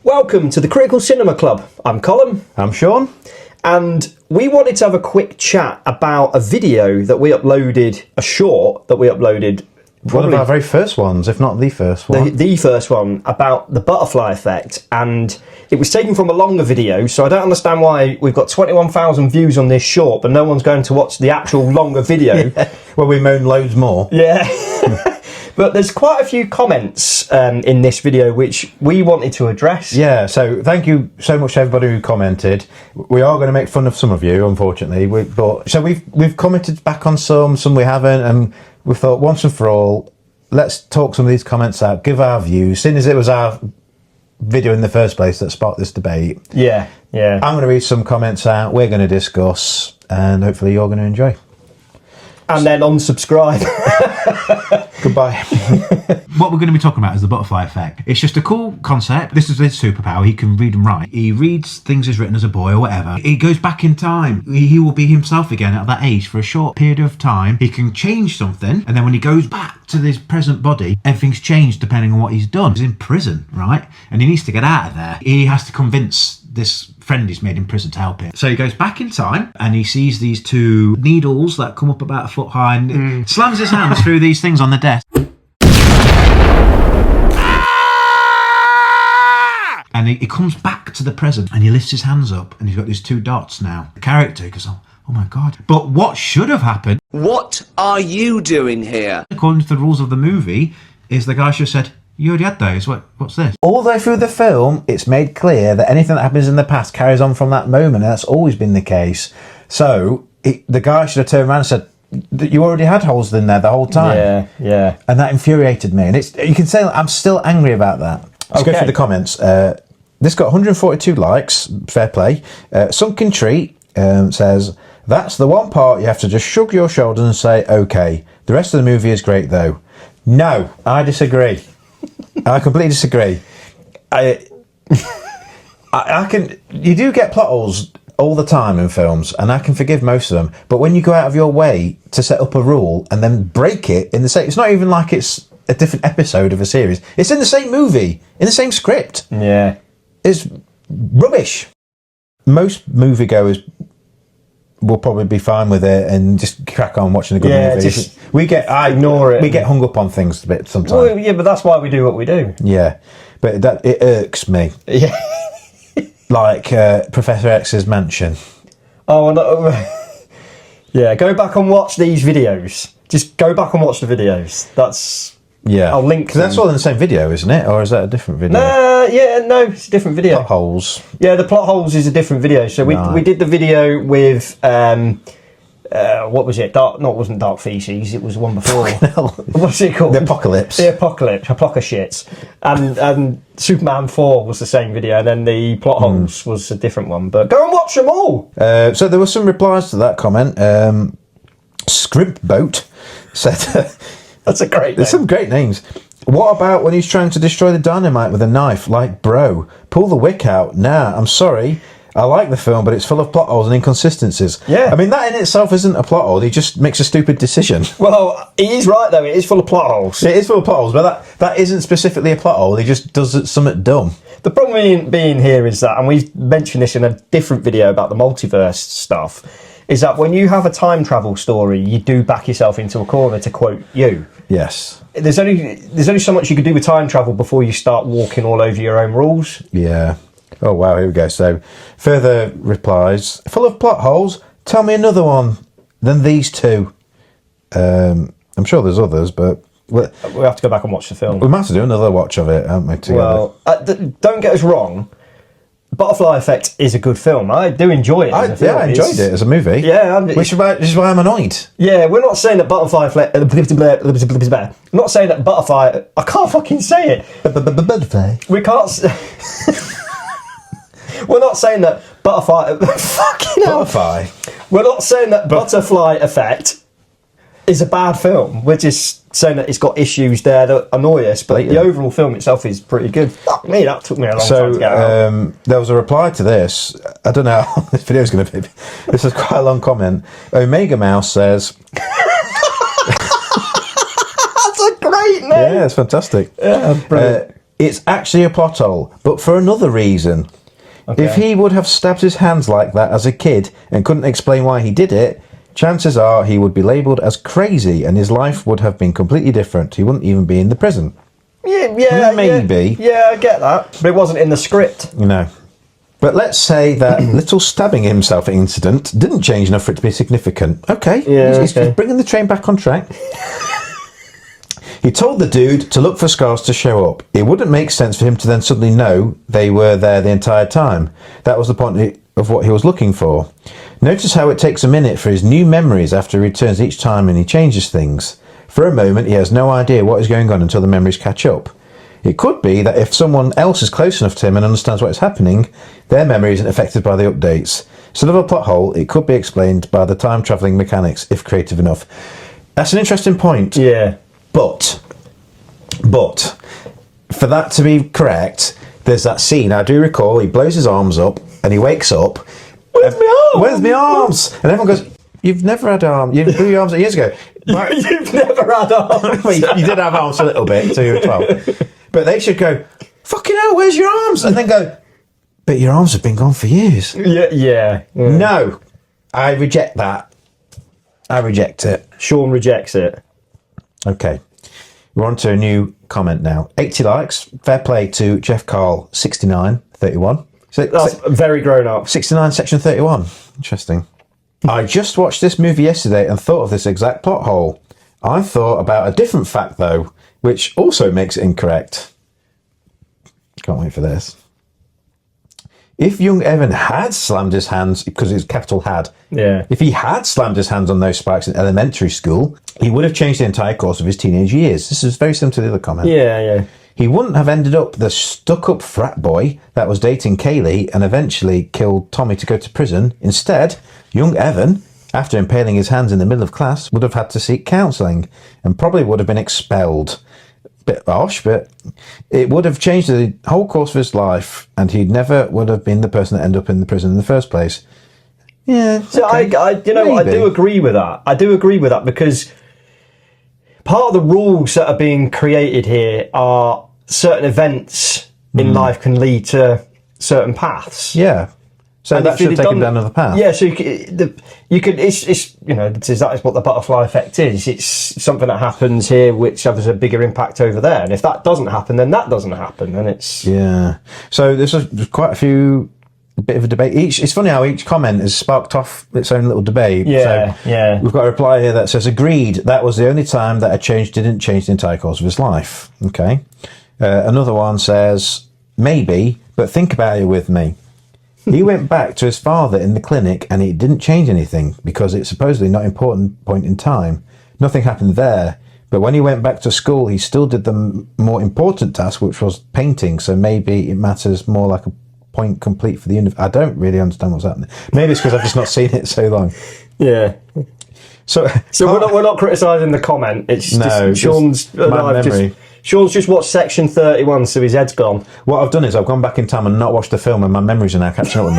Welcome to the Critical Cinema Club. I'm Colm. I'm Sean. And we wanted to have a quick chat about a video that we uploaded, a short that we uploaded. One of our very first ones, if not the first one. The first one, about the butterfly effect. And it was taken from a longer video, so I don't understand why we've got 21,000 views on this short, but no one's going to watch the actual longer video. Yeah. Well, we moan loads more. Yeah. But there's quite a few comments in this video which we wanted to address. Yeah, so thank you so much to everybody who commented. We are going to make fun of some of you, unfortunately. We've commented back on some we haven't, and we thought once and for all, let's talk some of these comments out, give our views, seeing as it was our video in the first place that sparked this debate. Yeah. I'm going to read some comments out, we're going to discuss, and hopefully you're going to enjoy. And then unsubscribe. Goodbye. What we're going to be talking about is the butterfly effect. It's just a cool concept. This is his superpower. He can read and write. He reads things he's written as a boy or whatever. He goes back in time. He will be himself again at that age for a short period of time. He can change something, and then when he goes back to his present body, everything's changed depending on what he's done. He's in prison, right? And he needs to get out of there. He has to convince this friend he's made in prison to help him. So he goes back in time and he sees these two needles that come up about a foot high and slams his hands through these things on the desk. And he comes back to the present and he lifts his hands up and he's got these two dots now. The character goes, oh my God. But what should have happened? What are you doing here? According to the rules of the movie, is the guy should have said, you already had those, what's this? All the way through the film, it's made clear that anything that happens in the past carries on from that moment, and that's always been the case. So the guy should have turned around and said, you already had holes in there the whole time. Yeah. And that infuriated me. And you can say I'm still angry about that. Let's go through the comments. This got 142 likes, fair play. Sunken Treat says, that's the one part you have to just shrug your shoulders and say, okay. The rest of the movie is great though. No, I disagree. I completely disagree. I can. You do get plot holes all the time in films, and I can forgive most of them. But when you go out of your way to set up a rule and then break it in the same, it's not even like it's a different episode of a series. It's in the same movie, in the same script. Yeah, it's rubbish. Most moviegoers will probably be fine with it and just crack on watching a good movie. I ignore it. We get hung up on things a bit sometimes. Well, yeah, but that's why we do what we do. Yeah, but it irks me. Yeah, like Professor X's mansion. Oh no. Yeah, go back and watch these videos. Just go back and watch the videos. I'll link. Because that's all in the same video, isn't it? Or is that a different video? No, it's a different video. Plot holes. Yeah, the plot holes is a different video. So we did the video with what was it? It wasn't Dark Feces. It was the one before. What's it called? The Apocalypse. The Apocalypse. A block of shits. And Superman 4 was the same video, and then the plot holes was a different one. But go and watch them all. So there were some replies to that comment. Scrimp Boat said. That's a great name. There's some great names. What about when he's trying to destroy the dynamite with a knife? Like, bro, pull the wick out. Nah, I'm sorry. I like the film, but it's full of plot holes and inconsistencies. Yeah. I mean, that in itself isn't a plot hole. He just makes a stupid decision. Well, he is right, though. It is full of plot holes. It is full of plot holes, but that isn't specifically a plot hole. He just does something dumb. The problem being here is that, and we've mentioned this in a different video about the multiverse stuff, is that when you have a time travel story, you do back yourself into a corner, to quote you. Yes. There's only so much you can do with time travel before you start walking all over your own rules. Yeah. Oh, wow, here we go. So, further replies. Full of plot holes. Tell me another one than these two. I'm sure there's others, but... We have to go back and watch the film. We might have to do another watch of it, haven't we, together? Well, don't get us wrong. Butterfly Effect is a good film. I do enjoy it. I enjoyed it as a movie. Yeah, which is why I'm annoyed. Yeah, we're not saying that Butterfly Effect. I'm not saying that Butterfly. I can't fucking say it. Butterfly. We can't. We're not saying that Butterfly. Fucking hell. Butterfly. We're not saying that Butterfly Effect is a bad film. We're just saying that it's got issues there that annoy us, but the overall film itself is pretty good. Fuck me, that took me a long time to get out. There was a reply to this. I don't know how this video is going to be. This is quite a long comment. Omega Mouse says... That's a great name! Yeah, it's fantastic. Yeah, brilliant. It's actually a plot hole, but for another reason. Okay. If he would have stabbed his hands like that as a kid and couldn't explain why he did it, chances are he would be labelled as crazy and his life would have been completely different. He wouldn't even be in the prison. Yeah, maybe. Yeah, I get that. But it wasn't in the script. No. But let's say that little stabbing himself incident didn't change enough for it to be significant. Okay, he's bringing the train back on track. He told the dude to look for scars to show up. It wouldn't make sense for him to then suddenly know they were there the entire time. That was the point of what he was looking for. Notice how it takes a minute for his new memories after he returns each time and he changes things. For a moment, he has no idea what is going on until the memories catch up. It could be that if someone else is close enough to him and understands what is happening, their memory isn't affected by the updates. Instead of a plot hole, it could be explained by the time-travelling mechanics, if creative enough. That's an interesting point. Yeah. But, for that to be correct, there's that scene, I do recall, he blows his arms up and he wakes up. Where's my arms? Where's my arms? And everyone goes, you've never had arms. You blew your arms years ago. You've never had arms. Well, you did have arms a little bit until you were 12. But they should go, fucking hell, where's your arms? And then go, but your arms have been gone for years. Yeah. No, I reject that. I reject it. Sean rejects it. Okay. We're on to a new comment now. 80 likes. Fair play to Jeff Carl, 6931. That's very grown up. 69, section 31. Interesting. I just watched this movie yesterday and thought of this exact plot hole. I thought about a different fact, though, which also makes it incorrect. Can't wait for this. If young Evan had slammed his hands, because it's capital had, if he had slammed his hands on those spikes in elementary school, he would have changed the entire course of his teenage years. This is very similar to the other comment. Yeah. He wouldn't have ended up the stuck-up frat boy that was dating Kaylee and eventually killed Tommy to go to prison. Instead, young Evan, after impaling his hands in the middle of class, would have had to seek counselling and probably would have been expelled. Bit harsh, but it would have changed the whole course of his life, and he never would have been the person that ended up in the prison in the first place. Yeah. So okay. I do agree with that. I do agree with that because part of the rules that are being created here are certain events in life can lead to certain paths. Yeah. So that should take him down another path. Yeah, so you could it's that is what the butterfly effect is. It's something that happens here which has a bigger impact over there. And if that doesn't happen, then that doesn't happen. And it's... Yeah. So there's quite a few... bit of a debate. It's funny how each comment has sparked off its own little debate. Yeah. We've got a reply here that says, agreed, that was the only time that a change didn't change the entire course of his life. Okay. Another one says, maybe, but think about it with me. He went back to his father in the clinic and it didn't change anything because it's supposedly not important point in time. Nothing happened there. But when he went back to school, he still did the more important task, which was painting. So maybe it matters more like a point complete for the universe. I don't really understand what's happening. Maybe it's because I've just not seen it so long. Yeah. So we're not criticising the comment. It's just Sean's memory. Sean's just watched section 31, so his head's gone. What I've done is I've gone back in time and not watched the film, and my memories are now catching up with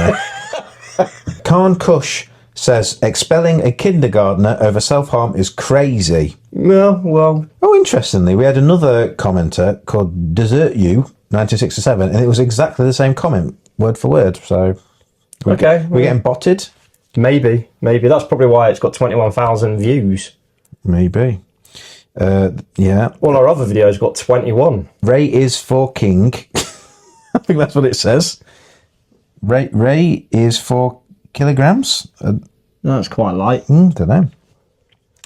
me. Khan Kush says expelling a kindergartner over self-harm is crazy. Well. Oh, interestingly, we had another commenter called Desert You 1967, and it was exactly the same comment, word for word. So, we're getting botted. Maybe that's probably why it's got 21,000 views. Maybe. Yeah. All our other videos got 21. Ray is for king. I think that's what it says. Ray is 4 kilograms. That's quite light. Don't know.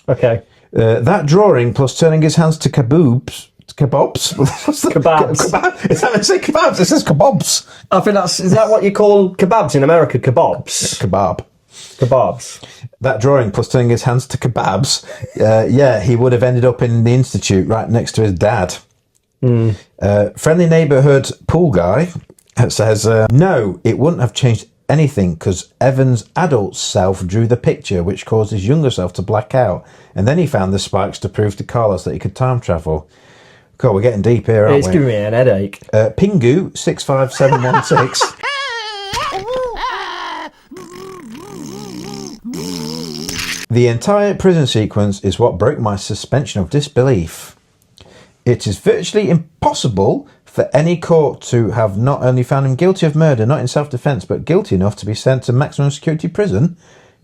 Okay. That drawing plus turning his hands to kebabs. Kebabs? Kebabs. Is that what it says? Kebabs? It says kebabs. I think is that what you call kebabs in America? Kebabs. Kebabs. That drawing plus turning his hands to kebabs. He would have ended up in the institute right next to his dad. Friendly neighbourhood pool guy says, no, it wouldn't have changed anything because Evan's adult self drew the picture which caused his younger self to black out, and then he found the spikes to prove to Carlos that he could time travel. God, we're getting deep here, aren't we? It's giving me an headache. Pingu 65716. The entire prison sequence is what broke my suspension of disbelief. It is virtually impossible for any court to have not only found him guilty of murder, not in self-defence, but guilty enough to be sent to maximum security prison.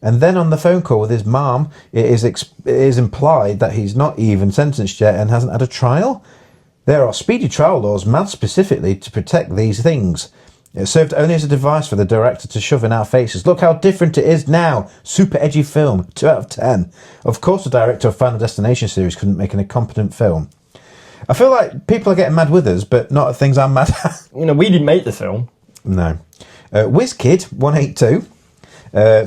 And then on the phone call with his mum, it is implied that he's not even sentenced yet and hasn't had a trial. There are speedy trial laws made specifically to protect these things. It served only as a device for the director to shove in our faces. Look how different it is now. Super edgy film. 2 out of 10. Of course, the director of Final Destination series couldn't make an incompetent film. I feel like people are getting mad with us, but not at things I'm mad at. You know, we didn't make the film. No. WizKid182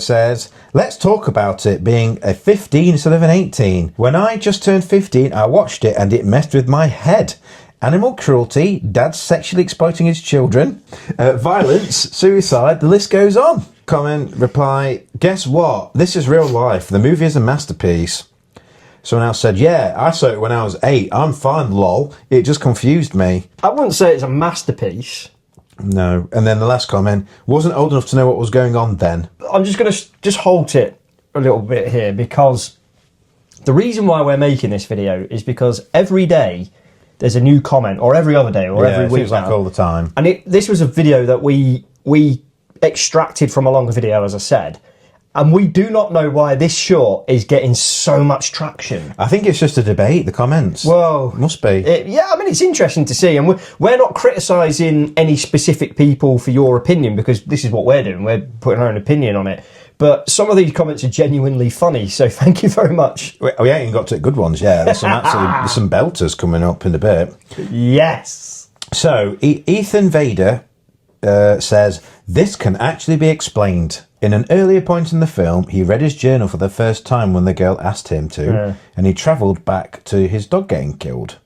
says, let's talk about it being a 15 instead of an 18. When I just turned 15, I watched it and it messed with my head. Animal cruelty, dad sexually exploiting his children, violence, suicide, the list goes on. Comment, reply, guess what? This is real life. The movie is a masterpiece. Someone else said, yeah, I saw it when I was 8. I'm fine, lol. It just confused me. I wouldn't say it's a masterpiece. No. And then the last comment, wasn't old enough to know what was going on then. I'm just going to just halt it a little bit here, because the reason why we're making this video is because every day there's a new comment, or every other day, or every week. It feels like all the time. And this was a video that we extracted from a longer video, as I said. And we do not know why this short is getting so much traction. I think it's just a debate, the comments. Well, must be. Yeah, I mean, it's interesting to see. And we're not criticising any specific people for your opinion, because this is what we're doing. We're putting our own opinion on it. But some of these comments are genuinely funny, so thank you very much. We ain't even got to good ones, yeah. There's some belters coming up in a bit. Yes. So, Ethan Vader says, this can actually be explained. In an earlier point in the film, he read his journal for the first time when the girl asked him to, and he travelled back to his dog getting killed.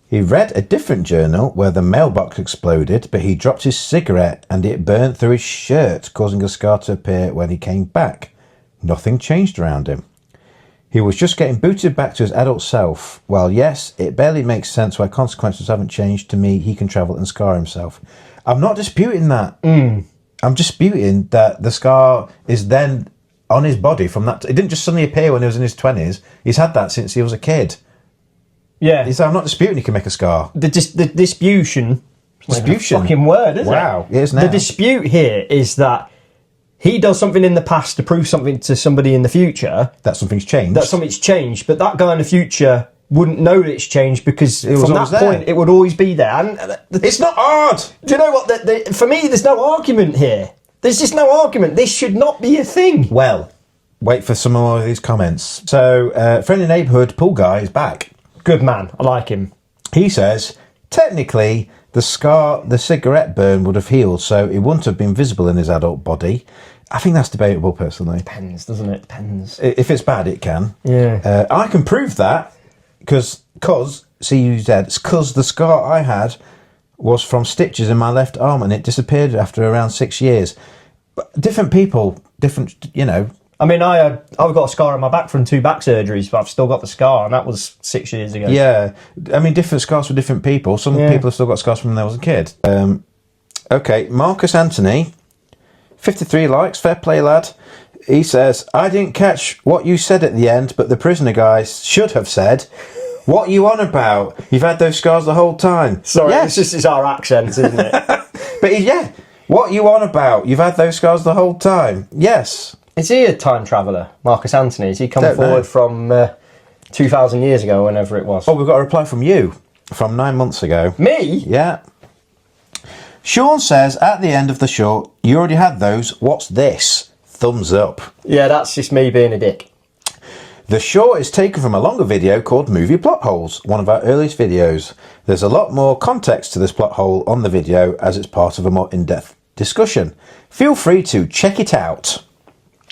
He read a different journal where the mailbox exploded, but he dropped his cigarette and it burnt through his shirt, causing a scar to appear when he came back. Nothing changed around him. He was just getting booted back to his adult self. While yes, it barely makes sense why consequences haven't changed, to me, he can travel and scar himself. I'm not disputing that. I'm disputing that the scar is then on his body from that. It didn't just suddenly appear when he was in his 20s. He's had that since he was a kid. Yeah. I'm not disputing he can make a scar. The disputation. Disputation. Fucking word, isn't it? Wow, it is now. The dispute here is that he does something in the past to prove something to somebody in the future. That something's changed. That something's changed, but that guy in the future wouldn't know that it's changed, because from that point it would always be there. And it's not hard. Do you know what? For me, there's no argument here. There's just no argument. This should not be a thing. Well, wait for some more of these comments. So, friendly neighbourhood pool guy is back. Good man. I like him. He says, technically, the cigarette burn would have healed, so it wouldn't have been visible in his adult body. I think that's debatable, personally. Depends, doesn't it? Depends. If it's bad, it can. Yeah. I can prove that, because the scar I had was from stitches in my left arm, and it disappeared after around 6 years. But different people, I mean, I've got a scar on my back from 2 back surgeries, but I've still got the scar, and that was 6 years ago. Yeah, I mean, different scars for different people. Some people have still got scars from when they was a kid. Okay, Marcus Anthony, 53 likes, fair play, lad. He says, I didn't catch what you said at the end, but the prisoner guy should have said, what you on about? You've had those scars the whole time. Sorry, yes. This is our accent, isn't it? But yeah, what you on about? You've had those scars the whole time. Yes. Is he a time traveller, Marcus Anthony? Has he come forward from 2,000 years ago, whenever it was? Oh, we've got a reply from you from 9 months ago. Me? Yeah. Sean says, at the end of the short, you already had those. What's this? Thumbs up. Yeah, that's just me being a dick. The short is taken from a longer video called Movie Plot Holes, one of our earliest videos. There's a lot more context to this plot hole on the video, as it's part of a more in-depth discussion. Feel free to check it out.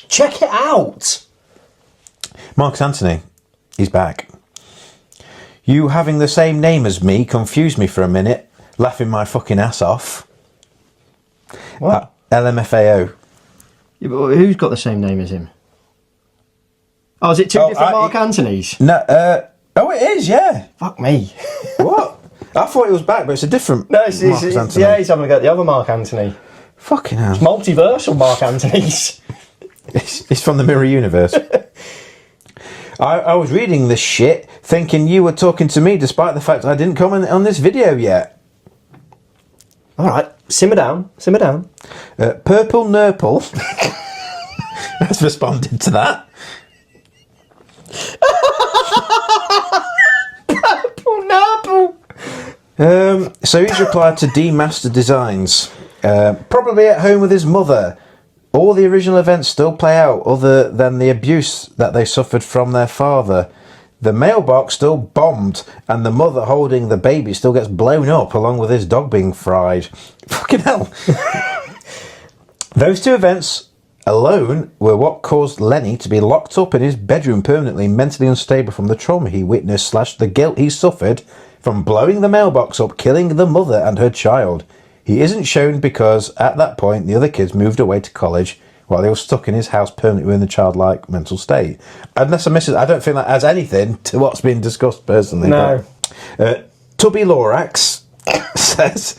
Check it out! Marcus Anthony, he's back. You having the same name as me confused me for a minute, laughing my fucking ass off. What? LMFAO. Yeah, but who's got the same name as him? Oh, is it two different Mark Anthonys? No, it is, yeah. Fuck me. What? I thought he was back, but it's a different Marcus Anthony. Yeah, he's having a go at the other Mark Anthony. Fucking hell. It's multiversal Mark Anthony's. It's from the Mirror Universe. I was reading this shit, thinking you were talking to me, despite the fact I didn't comment on this video yet. All right, simmer down. Purple Nurple has responded to that. Purple Nurple. So he's replied to Demaster Designs. Probably at home with his mother. All the original events still play out, other than the abuse that they suffered from their father. The mailbox still bombed, and the mother holding the baby still gets blown up, along with his dog being fried. Fucking hell. Those two events alone were what caused Lenny to be locked up in his bedroom permanently, mentally unstable from the trauma he witnessed / the guilt he suffered from blowing the mailbox up, killing the mother and her child. He isn't shown because, at that point, the other kids moved away to college while he was stuck in his house permanently in the childlike mental state. Unless I miss it, I don't think that adds anything to what's been discussed personally. No. Tubby Lorax says,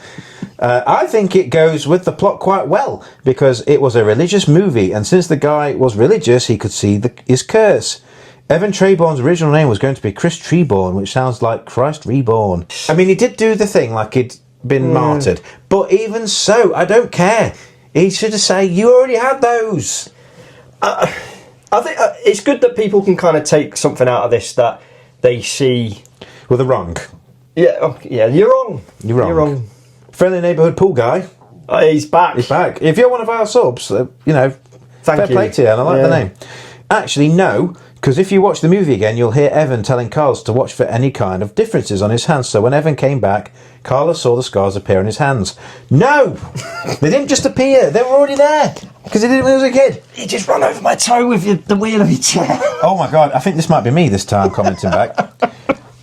I think it goes with the plot quite well, because it was a religious movie, and since the guy was religious, he could see his curse. Evan Treborn's original name was going to be Chris Treborn, which sounds like Christ Reborn. I mean, he did do the thing like he'd been martyred, but even so, I don't care. He should have said, you already had those. I think it's good that people can kind of take something out of this that they see. Well, they're wrong. Yeah, you're wrong. You're wrong. Friendly neighbourhood pool guy. He's back. He's back. If you're one of our subs, Thank fair you. play to you, and I like the name. Actually, no, because if you watch the movie again, you'll hear Evan telling Carlos to watch for any kind of differences on his hands. So when Evan came back, Carlos saw the scars appear on his hands. No! They didn't just appear, they were already there. Because he did it when he was a kid. You just ran over my toe with the wheel of your chair. Oh my god, I think this might be me this time commenting back.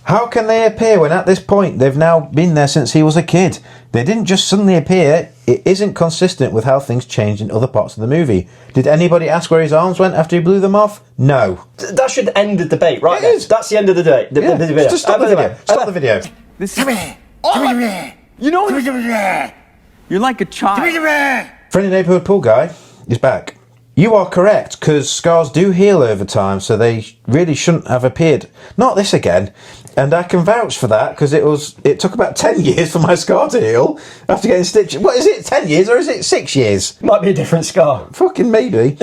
How can they appear when at this point they've now been there since he was a kid? They didn't just suddenly appear. It isn't consistent with how things changed in other parts of the movie. Did anybody ask where his arms went after he blew them off? No. That should end the debate, right? It is. That's the end of the day. The video. Just stop the video. Stop the video. You know, you're like a child. Friendly neighbourhood pool guy is back. You are correct, because scars do heal over time, so they really shouldn't have appeared. Not this again. And I can vouch for that, because it took about 10 years for my scar to heal after getting stitched. What is it, 10 years or is it 6 years? Might be a different scar. Fucking maybe.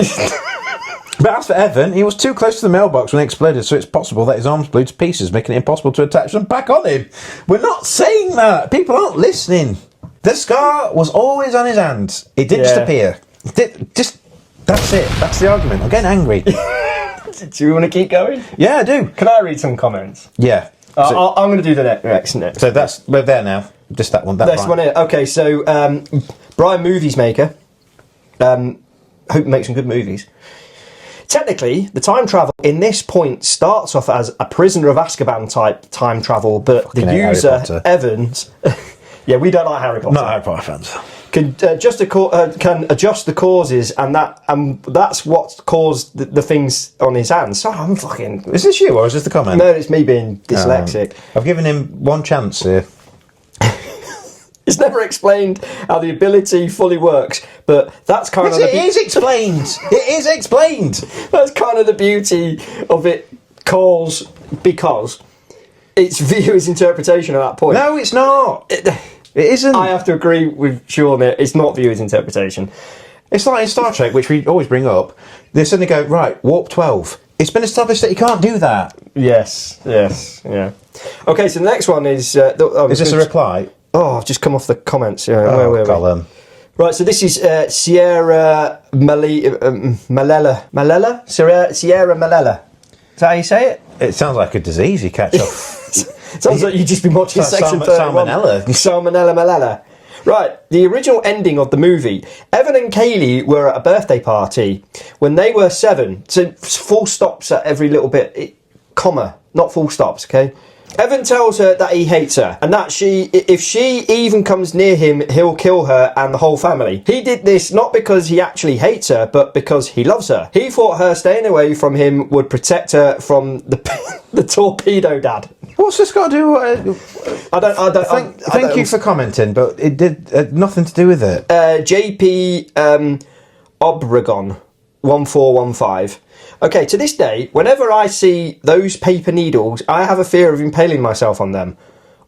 But as for Evan, he was too close to the mailbox when it exploded, so it's possible that his arms blew to pieces, making it impossible to attach them back on him. We're not saying that. People aren't listening. The scar was always on his hand. It didn't just appear. That's it. That's the argument. I'm getting angry. Do you want to keep going? Yeah, I do. Can I read some comments? Yeah. I'm going to do the next. So we're there now. Just that one. This one here. Okay, so Brian Movies Maker. Hope he makes some good movies. Technically, the time travel in this point starts off as a Prisoner of Azkaban type time travel, but Fucking the hate user, Harry Potter. Evans... yeah, we don't like Harry Potter. Not Harry Potter fans. Can adjust the causes, and that's what caused the things on his hands. So I'm fucking... Is this you, or is this the comment? No, it's me being dyslexic. I've given him one chance here. It's never explained how the ability fully works, but that's kind of... It is explained. It is explained. That's kind of the beauty of it, because it's viewer's interpretation at that point. No, it's not. It isn't. I have to agree with Sean that it's not viewer's interpretation. It's like in Star Trek, which we always bring up. They suddenly go, right, warp 12. It's been established that you can't do that. Yes, yeah. Okay, so the next one is... Is this a reply? Oh, I've just come off the comments. Yeah, where were we? Colm. Right, so this is Sierra Malela? Sierra Malela. Is that how you say it? It sounds like a disease you catch off. Sounds like you've just been watching Section 31. Salmonella. Salmonella Malela. Right, the original ending of the movie. Evan and Kaylee were at a birthday party when they were 7. So full stops at every little bit, comma, not full stops, okay? Evan tells her that he hates her and that if she even comes near him, he'll kill her and the whole family. He did this not because he actually hates her, but because he loves her. He thought her staying away from him would protect her from the torpedo dad. What's this got to do? Thank you for commenting, but it did nothing to do with it. JP Obregon 1415. Okay, to this day, whenever I see those paper needles, I have a fear of impaling myself on them.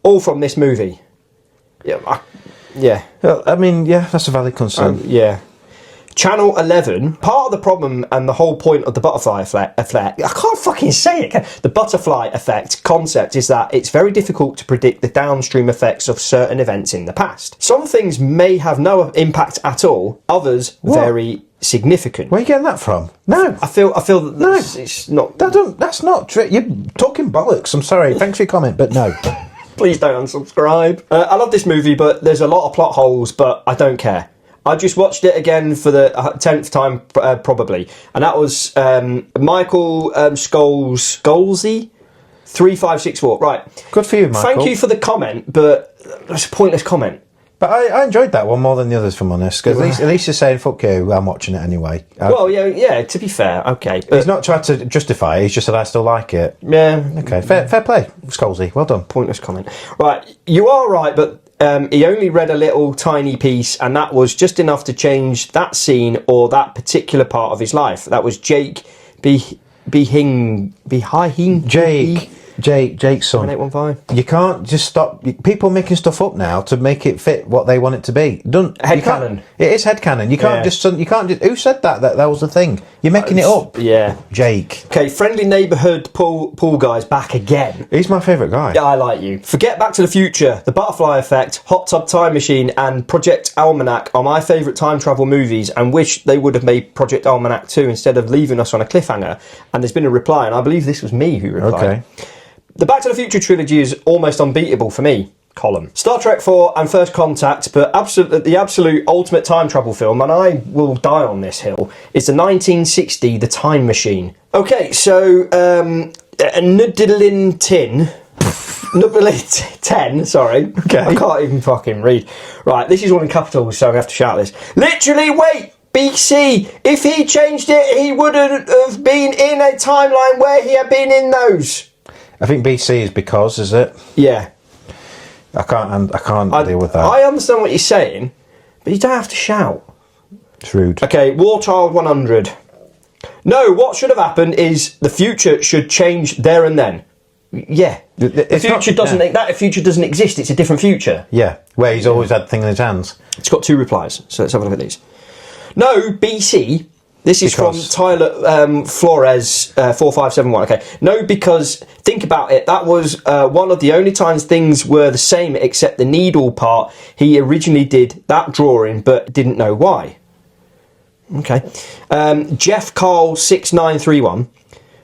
All from this movie. Yeah, Yeah. Well, I mean, yeah, that's a valid concern. Yeah. Channel 11, part of the problem and the whole point of the butterfly effect, I can't fucking say it. The butterfly effect concept is that it's very difficult to predict the downstream effects of certain events in the past. Some things may have no impact at all, others very significant. Where are you getting that from? No. I feel that it's not... That's not true. You're talking bollocks. I'm sorry. Thanks for your comment, but no. Please don't unsubscribe. I love this movie, but there's a lot of plot holes, but I don't care. I just watched it again for the 10th time, probably. And that was Michael Scholesy, 3564. Right. Good for you, Michael. Thank you for the comment, but it's a pointless comment. But I enjoyed that one more than the others, if I'm honest. Because at least you're saying, fuck you, I'm watching it anyway. Well, yeah, to be fair, okay. He's not tried to justify it, he's just said, I still like it. Yeah. Okay, fair play, Scholesy. Well done. Pointless comment. Right, you are right, but... he only read a little tiny piece, and that was just enough to change that scene or that particular part of his life. That was Jake's son. 1815. You can't just stop people making stuff up now to make it fit what they want it to be. Headcanon. It is headcanon. You can't just. Who said that? That was the thing. You're making it up. Yeah. Jake. Okay, friendly neighbourhood pool guy's back again. He's my favourite guy. Yeah, I like you. Forget Back to the Future, The Butterfly Effect, Hot Tub Time Machine, and Project Almanac are my favourite time travel movies, and wish they would have made Project Almanac 2 instead of leaving us on a cliffhanger. And there's been a reply, and I believe this was me who replied. Okay. The Back to the Future trilogy is almost unbeatable for me, Colm. Star Trek 4 and First Contact, but the absolute ultimate time travel film, and I will die on this hill, is the 1960 The Time Machine. Okay, so, Nudilin 10, sorry. Okay. I can't even fucking read. Right, this is all in capitals, so I have to shout this. Literally, wait! BC, if he changed it, he wouldn't have been in a timeline where he had been in those. I think BC is because, is it? Yeah. I can't deal with that. I understand what you're saying, but you don't have to shout. It's rude. Okay, War Child 100. No, what should have happened is the future should change there and then. Yeah. The future doesn't exist, it's a different future. Yeah, where he's always had the thing in his hands. It's got 2 replies, so let's have a look at these. No, BC... This is from Tyler Flores, 4571. Okay. No, because think about it. That was one of the only times things were the same, except the needle part. He originally did that drawing, but didn't know why. Okay. Jeff Carl 6931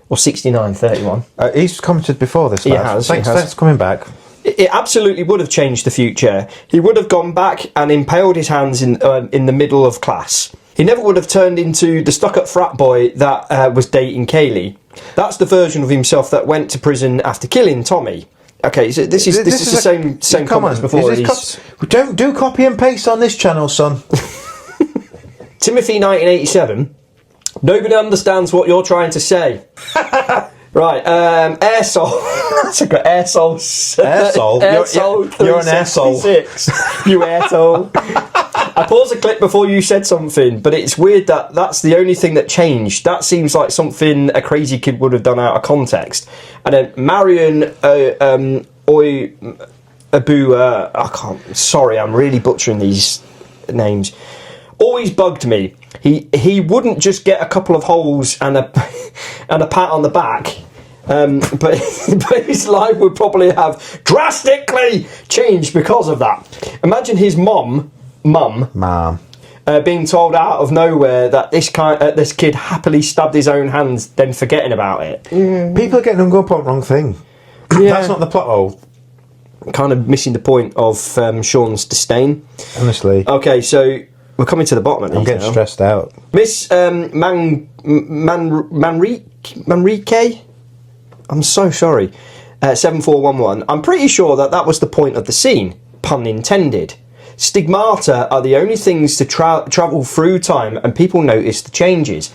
or 6931. He's commented before this. He has. Thanks for coming back. It absolutely would have changed the future. He would have gone back and impaled his hands in the middle of class. He never would have turned into the stuck-up frat boy that was dating Kaylee. That's the version of himself that went to prison after killing Tommy. Okay, so this is the same comment as before. Don't do copy and paste on this channel, son. Timothy 1987. Nobody understands what you're trying to say. Right, Airsole. That's a good Airsole. Airsole? You're an asshole. You asshole. I paused the clip before you said something, but it's weird that that's the only thing that changed. That seems like something a crazy kid would have done out of context. And then Marion sorry, I'm really butchering these names. Always bugged me. He wouldn't just get a couple of holes and a pat on the back. But his life would probably have drastically changed because of that. Imagine his mum being told out of nowhere that this kid happily stabbed his own hands, then forgetting about it. People are getting hung up on the wrong thing. Yeah. That's not the plot hole. Kind of missing the point of Sean's disdain. Honestly. Okay, so we're coming to the bottom of these. I'm getting stressed out. Miss Manrique? I'm so sorry. 7411. I'm pretty sure that was the point of the scene. Pun intended. Stigmata are the only things to travel through time, and people notice the changes.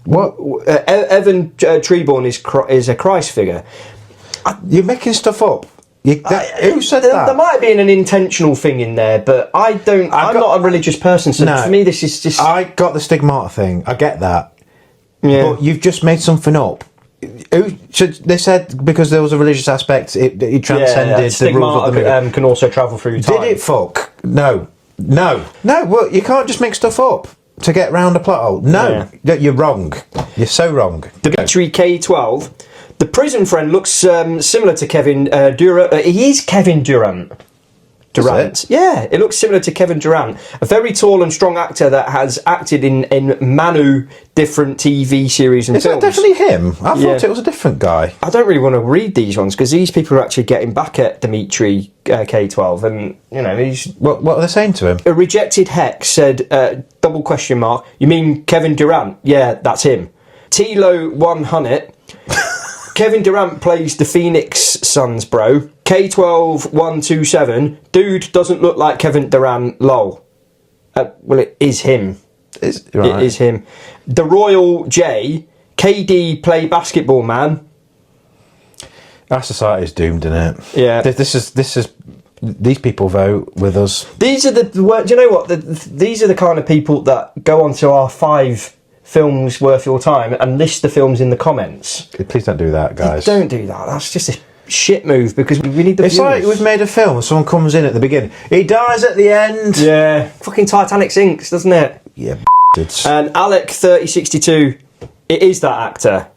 What? Evan Treborn is a Christ figure. You're making stuff up. Who said that? There might have been an intentional thing in there, but I'm not a religious person, so for me this is just... I got the stigmata thing, I get that. Yeah. But you've just made something up. They said because there was a religious aspect, it transcended the rules of the movie. Can also travel through time. Did it fuck? No. Well, you can't just make stuff up to get round a plot hole. No, you're wrong. You're so wrong. Dimitri K12. The prison friend looks similar to Kevin Durant. He is Kevin Durant. Yeah, it looks similar to Kevin Durant, a very tall and strong actor that has acted in many different TV series and films. Is that definitely him? I thought it was a different guy. I don't really want to read these ones because these people are actually getting back at Dimitri K12, and he's what are they saying to him? A rejected hex said double question mark. You mean Kevin Durant? Yeah, that's him. Tilo 100. Kevin Durant plays the Phoenix Suns, bro. K12127. Dude doesn't look like Kevin Durant. Lol. Well, it is him. It is him. The Royal J. KD play basketball, man. Our society's doomed, isn't it? Yeah. This is. These people vote with us. These are do you know what? These are the kind of people that go onto our 5 films worth your time and list the films in the comments. Please don't do that, guys. Don't do that. That's just a shit move because we need the It's viewers. like we've made a film and someone comes in at the beginning. He dies at the end. Yeah. Fucking Titanic sinks, doesn't it? Yeah, And Alec 3062, it is that actor.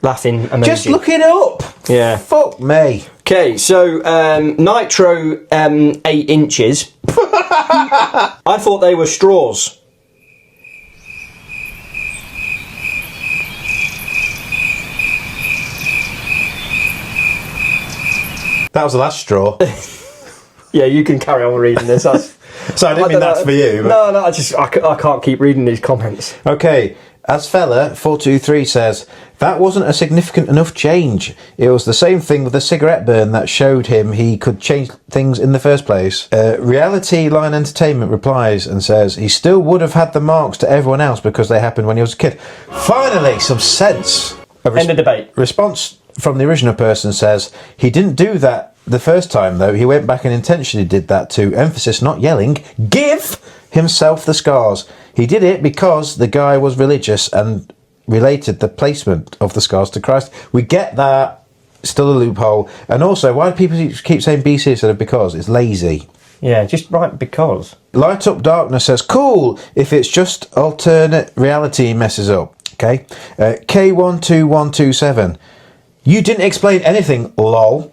Laughing amazing. Just look it up. Yeah. Fuck me. Okay, so Nitro 8 inches. I thought they were straws. That was the last straw. Yeah, you can carry on reading this. So I didn't mean that's for you. But... No, I can't keep reading these comments. Okay, as fella 423 says, that wasn't a significant enough change. It was the same thing with the cigarette burn that showed him he could change things in the first place. Reality Line Entertainment replies and says he still would have had the marks to everyone else because they happened when he was a kid. Finally, some sense. End of debate. Response from the original person says he didn't do that the first time though. He went back and intentionally did that to, emphasis not yelling, give himself the scars. He did it because the guy was religious and related the placement of the scars to Christ. We get that. Still a loophole. And also, why do people keep saying BC instead of because? It's lazy. Yeah, just write because. Light Up Darkness says, cool if it's just alternate reality messes up. Okay. K12127. You didn't explain anything, lol.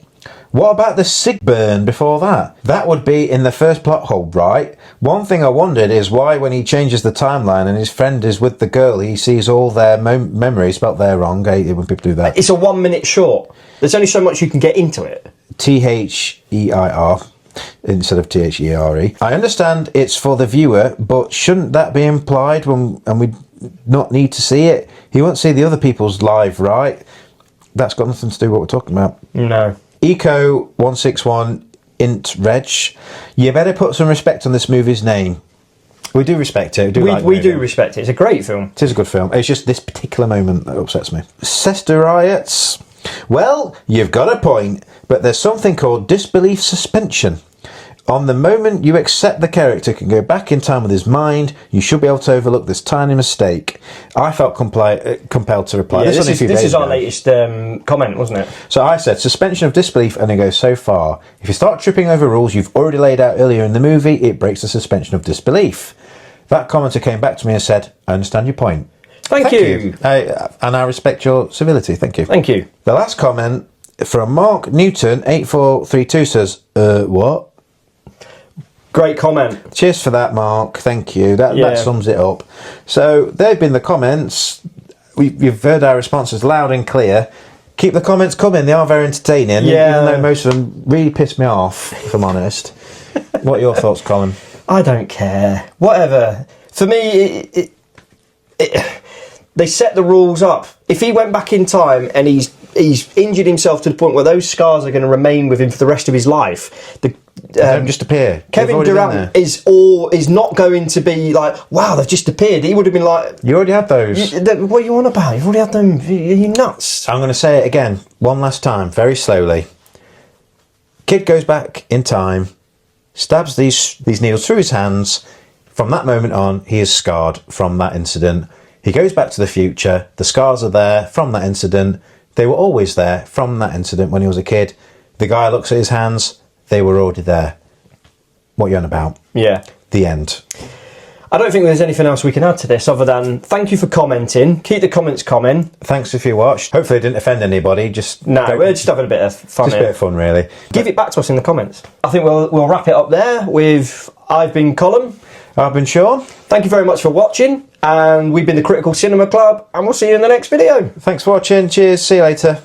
What about the sig burn before that? That would be in the first plot hole, right? One thing I wondered is why when he changes the timeline and his friend is with the girl, he sees all their memories spelt there wrong. I hate it when people do that. It's a 1 minute short. There's only so much you can get into it. THEIR instead of THERE. I understand it's for the viewer, but shouldn't that be implied and we not need to see it? He won't see the other people's live, right? That's got nothing to do with what we're talking about. No. Eco161 int reg. You better put some respect on this movie's name. We do respect it. We do respect it. It's a great film. It is a good film. It's just this particular moment that upsets me. Sester Riots. Well, you've got a point, but there's something called disbelief suspension. On the moment you accept the character can go back in time with his mind, you should be able to overlook this tiny mistake. I felt compelled to reply. Yeah, this is our latest comment, wasn't it? So I said, suspension of disbelief only goes so far. If you start tripping over rules you've already laid out earlier in the movie, it breaks the suspension of disbelief. That commenter came back to me and said, I understand your point. Thank you. And I respect your civility. Thank you. Thank you. The last comment from Mark Newton, 8432 says, what? Great comment. Cheers for that, Mark. Thank you. That sums it up. So they've been the comments. You've heard our responses loud and clear. Keep the comments coming. They are very entertaining. Yeah. Even though most of them really piss me off, if I'm honest. What are your thoughts, Colin? I don't care. Whatever. For me, they set the rules up. If he went back in time and he's injured himself to the point where those scars are going to remain with him for the rest of his life, they don't just appear. Kevin Durant is not going to be like, wow, they've just appeared. He would have been like, you already had those. What are you on about? You've already had them. Are you nuts? I'm going to say it again, one last time, very slowly. Kid goes back in time, stabs these needles through his hands. From that moment on, he is scarred from that incident. He goes back to the future. The scars are there from that incident. They were always there from that incident when he was a kid. The guy looks at his hands, they were already there. What are you on about? Yeah. The end. I don't think there's anything else we can add to this other than thank you for commenting. Keep the comments coming. Thanks if you watched. Hopefully it didn't offend anybody. We're just having a bit of fun. Just a bit of fun, really. Give it back to us in the comments. I think we'll wrap it up there with I've been Colm. I've been Sean. Thank you very much for watching, and we've been the Critical Cinema Club, and we'll see you in the next video. Thanks for watching. Cheers. See you later.